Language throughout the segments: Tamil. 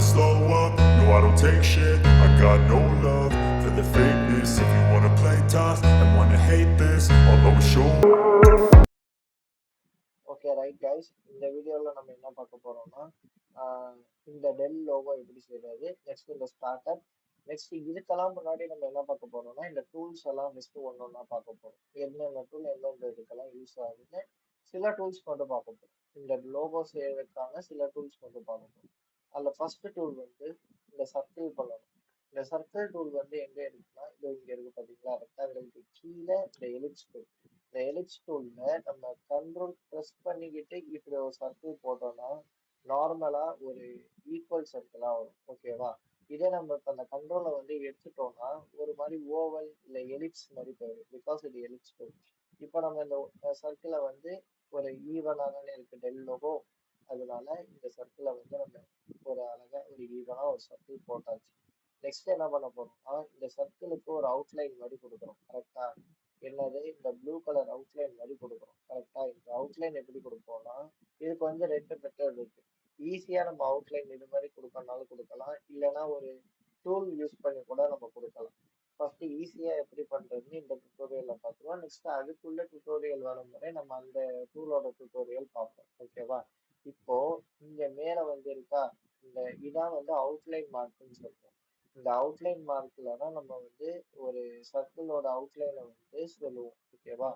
never slow up, no I don't take shit. I got no love for the fakeness. If you wanna play tough and wanna hate this, I'll always show. Okay right guys, இந்த வீடியோவில் நம்ம என்ன பார்க்க போறோம்னா இந்த டெல் லோகோ எப்படி செய்யறது, நெக்ஸ்ட் இந்த ஸ்டார்டர், நெக்ஸ்ட் இதுக்கெல்லாம் முன்னாடி நம்ம என்ன பார்க்க போறோம்னா இந்த டூல்ஸ் எல்லாம் லிஸ்ட் ஒன்று ஒன்றா பார்க்க போறோம். என்னென்ன டூல் எந்தெந்த இதுக்கெல்லாம் யூஸ் ஆகுதுன்னு சில டூல்ஸ் மட்டும் பார்க்க போறோம். இந்த லோகோ செய்யறதுக்கான சில டூல்ஸ் மட்டும் பார்க்க போறோம். அதில் ஃபர்ஸ்ட் டூல் வந்து இந்த சர்க்கிள் பண்ணணும். இந்த சர்க்கிள் டூல் வந்து எங்க இருக்குன்னா இது இங்க இருக்கு பாத்தீங்களா, ரெக்டாங்கிளுக்கு கீழே இந்த எலிப்ஸ் டூல். இந்த எலிப்ஸ் டூல்ல நம்ம கண்ட்ரோல் ப்ரெஸ் பண்ணிக்கிட்டு இப்படி ஒரு சர்க்கிள் போட்டோம்னா நார்மலா ஒரு ஈக்குவல் சர்க்கிளா வரும். ஓகேவா? இதே நம்ம இப்ப அந்த கண்ட்ரோலை வந்து எடுத்துட்டோம்னா ஒரு மாதிரி ஓவல் இல்ல எலிப்ஸ் மாதிரி போயிடும். பிகாஸ் இது எலிப்ஸ் டூல். இப்போ நம்ம இந்த சர்க்கிளை வந்து ஒரு ஈவனா தானே இருக்கு டெல் லோகோ, அதனால இந்த சர்க்கிளை வந்து நம்ம ஒரு அழகா ஒரு ஈவனா ஒரு சர்க்கிள் போட்டாச்சு. நெக்ஸ்ட் என்ன பண்ண போறோம்னா இந்த சர்க்கிளுக்கு ஒரு அவுட்லைன் மாதிரி கொடுக்குறோம். கரெக்டா? என்னது இந்த ப்ளூ கலர் அவுட்லைன் மாதிரி கொடுக்குறோம். கரெக்டா? இந்த அவுட்லைன் எப்படி கொடுப்போம்னா இதுக்கு வந்து ரெண்டு மெத்தட் இருக்கு. ஈஸியா நம்ம அவுட்லைன் இது மாதிரி கொடுக்கறனாலும் கொடுக்கலாம், இல்லைன்னா ஒரு டூல் யூஸ் பண்ணி கூட நம்ம கொடுக்கலாம். ஃபர்ஸ்ட் ஈஸியா எப்படி பண்றதுன்னு இந்த டுட்டோரியல்ல பார்த்துருவோம். நெக்ஸ்ட் அதுக்குள்ள டுட்டோரியல் வரும் வரை நம்ம அந்த டூலோட டுட்டோரியல் பார்ப்போம். ஓகேவா? இப்போ இங்க மேல வந்து இருக்கா, இந்த இதான் வந்து அவுட்லைன் மார்க்னு சொல்றோம். இந்த அவுட்லைன் மார்க்ல தான் நம்ம வந்து ஒரு சர்க்கிளோட அவுட்லைனை வந்து சொல்லுவோம். ஓகேவா?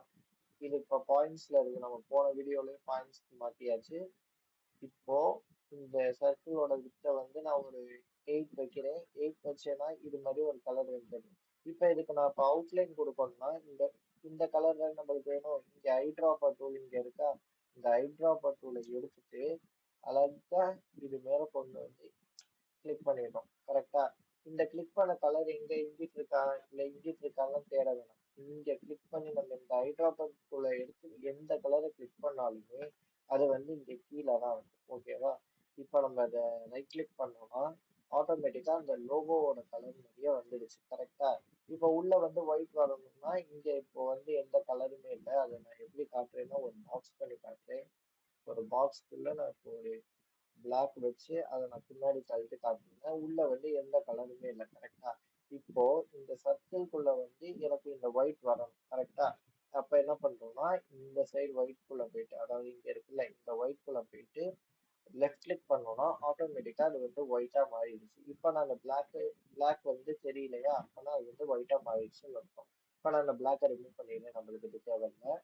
இது இப்போ பாயிண்ட்ஸ்ல இருக்கு, நம்ம போன வீடியோலயே பாயிண்ட்ஸ் மாத்தியாச்சு. இப்போ இந்த சர்க்கிளோட வித்தை வந்து நான் ஒரு 8 வைக்கிறேன். 8 வச்சேன்னா இது மாதிரி ஒரு கலர் வந்துடும். இப்போ இதுக்கு நான் இப்போ அவுட்லைன் கொடுக்கணும்னா இந்த இந்த கலர்ல நம்மளுக்கு வேணும். இங்க ஐட்ராப்பர் டூல் இங்க இருக்கா, இந்த ஐட்ராப்பர் டூலை எடுத்துட்டு அழகா இது மேல கொண்டு வந்து கிளிக் பண்ணிடுறோம். கரெக்டா? இந்த கிளிக் பண்ண கலர் எங்க இங்கிட்டு இருக்கா இல்ல இங்கிட்டு இருக்காங்கன்னு தேட வேணாம். இங்க கிளிக் பண்ணி நம்ம இந்த ஐட்ராப்பர் டூலை எடுத்து எந்த கலரை கிளிக் பண்ணாலுமே அது வந்து இங்க கீழே தான் இருக்கும். ஓகேவா? இப்போ நம்ம அதை ரைட் கிளிக் பண்ணோம்னா ஆட்டோமேட்டிக்கா அந்த லோகோவோட கலர் நிறைய வந்துடுச்சு. கரெக்டா? இப்போ உள்ள வந்து ஒயிட் வரணும்னா இங்க இப்போ வந்து எந்த கலருமே இல்லை. அதை நான் எப்படி காட்டுறேன்னா ஒரு பாக்ஸ் பண்ணி காட்டுறேன். ஒரு பாக்ஸ்க்குள்ள நான் இப்போ ஒரு பிளாக் வச்சு அதை நான் பின்னாடி தள்ளிட்டு காட்டுறேன். உள்ள வந்து எந்த கலருமே இல்லை. கரெக்டா? இப்போ இந்த சர்க்கிள்குள்ள வந்து எனக்கு இந்த ஒயிட் வரணும். கரெக்டா? அப்ப என்ன பண்றோம்னா இந்த சைடு ஒயிட் குள்ள போயிட்டு, அதாவது இங்க இருக்குல்ல இந்த ஒயிட் குள்ள போயிட்டு லெஃப்ட் கிளிக் பண்ணோம்னா ஆட்டோமேட்டிக்கா அது வந்து ஒயிட்டா மாறிடுச்சு. இப்போ நான் அந்த பிளாக் வந்து தெரியலையா, ஆனா அது வந்து ஒயிட்டா மாறிடுச்சுன்னு அர்த்தம். இப்போ நான் அந்த பிளாக்கை ரிமூவ் பண்ணிடுறேன், நம்மளுக்கு இது தேவையில்லை.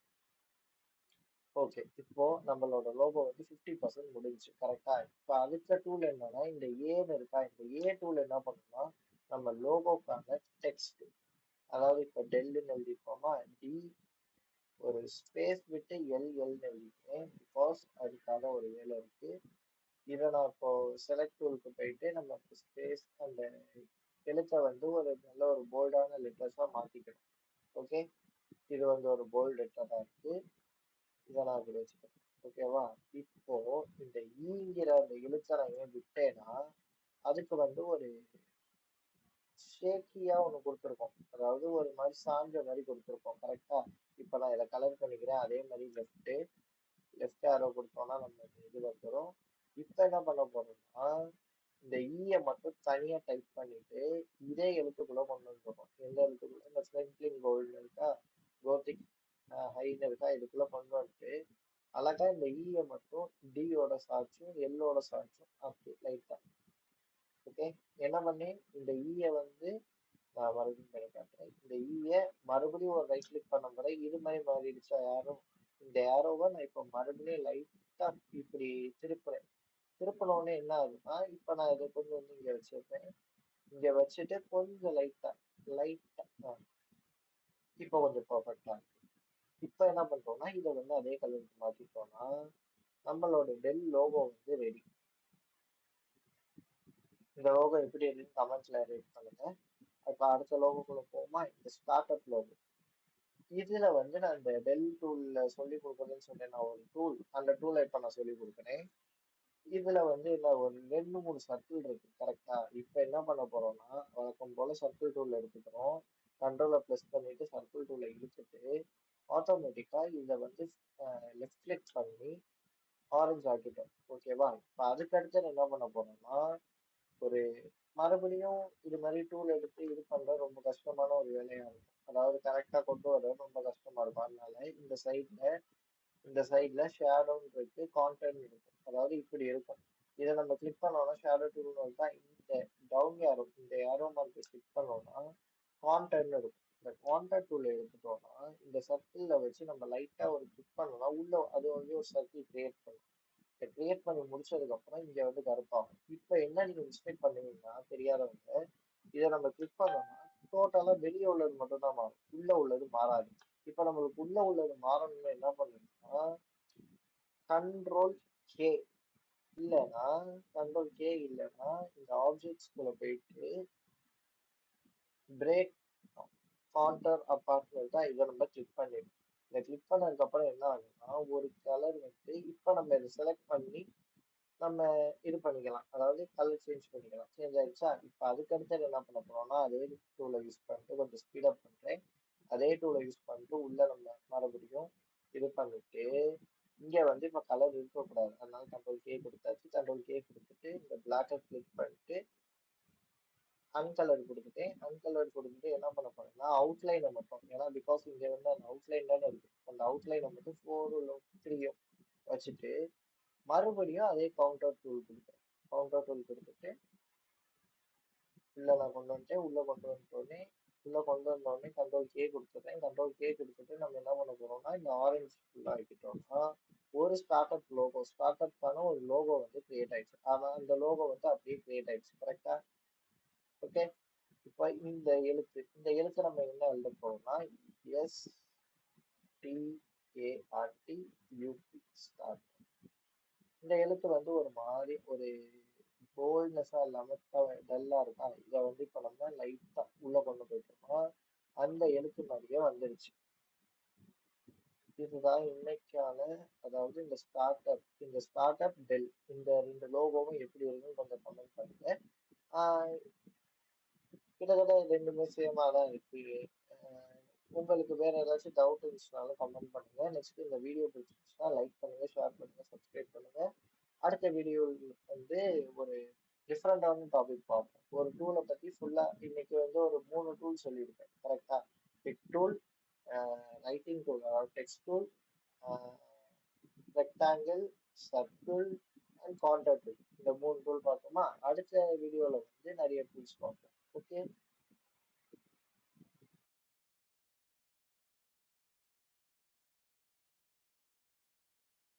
ஓகே, இப்போ நம்மளோட லோகோ வந்து 50% முடிஞ்சு. கரெக்டா? இப்போ அடுத்த டூல் என்னன்னா இந்த ஏன்னு இருக்கா, இந்த ஏ டூல் என்ன பண்ணுன்னா நம்ம லோகோக்கான டெக்ஸ்ட், அதாவது இப்போ டெல்லுன்னு எழுதிப்போமா, டி ஒரு ஸ்பேஸ் விட்டு எல்னு எழுதிப்பேன். பிகாஸ் அதுக்காக ஒரு வேலை இருக்கு. இதை நான் இப்போ செலக்ட் டூலுக்கு போயிட்டு நம்ம ஸ்பேஸ் அந்த எழுத்தை வந்து ஒரு நல்ல ஒரு போல்டான லெட்டர்ஸா மாத்திக்கணும். ஓகே, இது வந்து ஒரு போல்ட் லெட்டரா இருக்கு. இதை நான் இப்படி வச்சுக்கிறேன். ஓகேவா? இப்போ இந்த ஈங்கிற அந்த எழுத்தை நான் ஏன் விட்டேன்னா அதுக்கு வந்து ஒரு ஷேக்கியா ஒன்று கொடுத்துருக்கோம், அதாவது ஒரு மாதிரி சாஞ்ச மாதிரி கொடுத்துருக்கோம். கரெக்டா? இப்போ நான் இதை கலர் பண்ணிக்கிறேன். அதே மாதிரி லெஃப்ட் ஆரோ கொடுத்தோம்னா நம்ம இது வந்துடும். இப்போ என்ன பண்ண போறோம்னா இந்த ஈய மட்டும் தனியா டைப் பண்ணிட்டு இதே எழுத்துக்குள்ள கொண்டு வந்துடும். எந்த எழுத்துக்குள்ள, இந்த ஸ்பென்க்லிங் கோல்டு இருக்கா, கோத்திக் ஹைன்னு இருக்கா, இதுக்குள்ள கொண்டு வந்துட்டு அழகா இந்த ஈய மட்டும் டியோட சாட்சும் எல்லோட சாட்சும் அப்படி லைட்டா. ஓகே, என்ன பண்ணி இந்த ஈய வந்து நான் மறுபடியும் பண்ணி காட்டுறேன். இந்த ஈய மறுபடியும் ஒரு ரைட் கிளிக் பண்ண முறை இது மாதிரி மாறிடுச்சா யாரும். இந்த ஏரோவை நான் இப்போ மறுபடியும் லைட்டா இப்படி திருப்புறேன். திருப்பினோடனே என்ன ஆகுதுன்னா இப்போ நான் இதை கொஞ்சம் வந்து இங்க வச்சிருப்பேன். இங்க வச்சுட்டு கொஞ்சம் லைட்டா இப்போ கொஞ்சம் பர்ஃபெக்டா இருக்கு. இப்போ என்ன பண்றோம்னா இதை வந்து அதே கலருக்கு மாத்திட்டோம்னா நம்மளோட டெல் லோகோ வந்து ரெடி. இந்த லோகோ எப்படி இருக்குன்னு கமெண்ட்ஸ்ல ரேட் பண்ணுங்க. இப்போ அடுத்த லோகோக்குள்ள போகுமா, இந்த ஸ்டார்ட் அப் லோகோ. இதுல வந்து நான் இந்த டெல் டூல்ல சொல்லி கொடுக்குறேன்னு சொன்னேன், நான் ஒரு டூல், அந்த டூலை இப்போ நான் சொல்லி கொடுக்குறேன். இதுல வந்து என்ன ஒரு 2 3 சர்க்கிள் இருக்கு. கரெக்டா? இப்ப என்ன பண்ண போறோம்னா வழக்கம் போல சர்க்கிள் டூல் எடுத்துக்கிறோம். கண்ட்ரோலை ப்ளஸ் பண்ணிட்டு சர்க்கிள் டூலை இழுத்துட்டு ஆட்டோமேட்டிக்கா இதை வந்து லெஃப்ட் கிளிக் பண்ணி ஆரஞ்சு ஆக்கிட்டோம். ஓகேவா? இப்ப அதுக்கு அடுத்து என்ன பண்ண போறோம்னா ஒரு மறுபடியும் இது மாதிரி டூல் எடுத்து இது பண்ற ரொம்ப கஷ்டமான ஒரு வேலையா இருக்கும். அதாவது கரெக்டா கொண்டு வர ரொம்ப கஷ்டமா இருக்கும். அதனால இந்த சைட்ல ஷேடோன்னு இருக்கு, கான்டென்ட் இருக்கும். அதாவது இப்படி இருக்கும். இதை நம்ம கிளிக் பண்ணோம்னா ஷேடோ டூல்னு வந்தா இந்த டவுன் ஏரோ, இந்த ஏரோ மார்க்கை கிளிக் பண்ணோம்னா கான்டென்ட் இருக்கும். இந்த கான்டென்ட் டூல் எடுத்துட்டோம்னா இந்த சர்க்கிள்ல வச்சு நம்ம லைட்டா ஒரு கிளிக் பண்ணோம்னா உள்ள அது வந்து ஒரு சர்க்கிள் கிரியேட் பண்ணும். இதை கிரியேட் பண்ணி முடிச்சதுக்கு அப்புறம் இங்க வந்து கருப்பாகும். இப்ப என்ன நீங்க மிஸ்டேக் பண்ணுவீங்கன்னா தெரியாதவங்க, இதை நம்ம கிளிக் பண்ணோம்னா டோட்டலா வெளியே உள்ளது மட்டும் தான் மாறும், உள்ள உள்ளது மாறாது. இப்ப நம்மளுக்கு உள்ள உள்ளது மாறணும்னு என்ன பண்ணணும்னா கண்ட்ரோல் கே இல்லைன்னா கண்ட்ரோல் கே இல்லைன்னா இந்த ஆப்ஜெக்ட்ஸ்குள்ள போயிட்டு பிரேக் கான்டர் அப்பார்ட்மெண்ட் தான் இதை நம்ம கிளிக் பண்ணிடணும். இதை கிளிக் பண்ணதுக்கு அப்புறம் என்ன ஆகுதுன்னா ஒரு கலர் வந்து இப்ப நம்ம இதை செலக்ட் பண்ணி நம்ம இது பண்ணிக்கலாம். அதாவது கலர் சேஞ்ச் பண்ணிக்கலாம். சேஞ்ச் ஆயிடுச்சா? இப்ப அதுக்கடுத்து என்ன பண்ண போறோம்னா அதே டூலை யூஸ் பண்ணிட்டு கொஞ்சம் ஸ்பீடப் பண்றேன். அதே டூலை யூஸ் பண்ணிட்டு உள்ள நம்ம மறுபடியும் இது பண்ணிட்டு இங்க வந்து இப்ப கலர் இருக்கக்கூடாது. அதனால கண்ட்ரோல் கே கொடுத்தாச்சு. கண்ட்ரோல் கே கொடுத்துட்டு இந்த பிளாக்கை கிளிக் பண்ணிட்டு அன்கலர் கொடுத்துட்டேன். அன்கலர் கொடுத்துட்டு என்ன பண்ண போறேன்னா அவுட்லைனை மட்டும், ஏன்னா பிகாஸ் இங்க வந்து அந்த அவுட்லைன் தானே இருக்கு, அந்த அவுட்லைனை மட்டும் 4 3 வச்சுட்டு மறுபடியும் அதே கவுண்டர் டூல் கொடுக்குறேன். கவுண்டர் டூல் கொடுத்துட்டு உள்ள நான் கொண்டு வந்துட்டேன். உள்ள கொண்டு வந்தோடனே கண்ட்ரோல் கே கொடுத்துட்டேன். கண்ட்ரோல் கே கொடுத்துட்டு நம்ம என்ன பண்ண போறோம்னா இந்த ஆரஞ்சு ஃபுல்லா ஆக்கிட்டோம்னா ஒரு ஸ்டார்ட் அப்கான ஒரு லோகோ வந்து கிரியேட் ஆயிடுச்சு. ஆனா அந்த லோகோ வந்து அப்படியே கிரியேட் ஆயிடுச்சு. கரெக்டா? ஓகே. இப்ப இந்த எழுத்து நம்ம என்ன எழுத போறோம்னா START ஸ்டார்ட். இந்த எழுத்து வந்து ஒரு மாதிரி ஒரு போல்ட்னஸா இல்லாம டல்லா இருக்கா, இதை வந்து இப்ப நம்ம லைட்டா உள்ள கொண்டு போயிட்டோம்னா அந்த எழுத்து மாதிரியே வந்துருச்சு. இதுதான் இன்னைக்கான, அதாவது இந்த ஸ்டார்ட் அப் டெல் இந்த ரெண்டு லோகோவும் எப்படி இருக்குன்னு கொஞ்சம் கமெண்ட் பண்ணுங்க. ஆஹ் கிட்டத்தட்ட ரெண்டுமே சேமா தான் இருக்கு. ஆஹ் உங்களுக்கு வேற ஏதாச்சும் டவுட் இருந்துச்சுனாலும் கமெண்ட் பண்ணுங்க. நெக்ஸ்ட் இந்த வீடியோ பிடிச்சிருந்துச்சுன்னா லைக் பண்ணுங்க, ஷேர் பண்ணுங்க, சப்ஸ்கிரைப் பண்ணுங்க. அடுத்த வீடியோவில் வந்து ஒரு டிஃப்ரெண்டான டாபிக் பார்ப்போம். ஒரு டூலை பத்தி ஃபுல்லா இன்னைக்கு வந்து ஒரு 3 டூல் சொல்லியிருக்கேன். கரெக்டா? பிக் டூல், ரைட்டிங் டூல் அதாவது text tool, rectangle, circle and contour tool. இந்த 3 டூல் பார்த்தோமா? அடுத்த வீடியோல வந்து நிறைய டூல்ஸ் பார்ப்போம். ஓகே.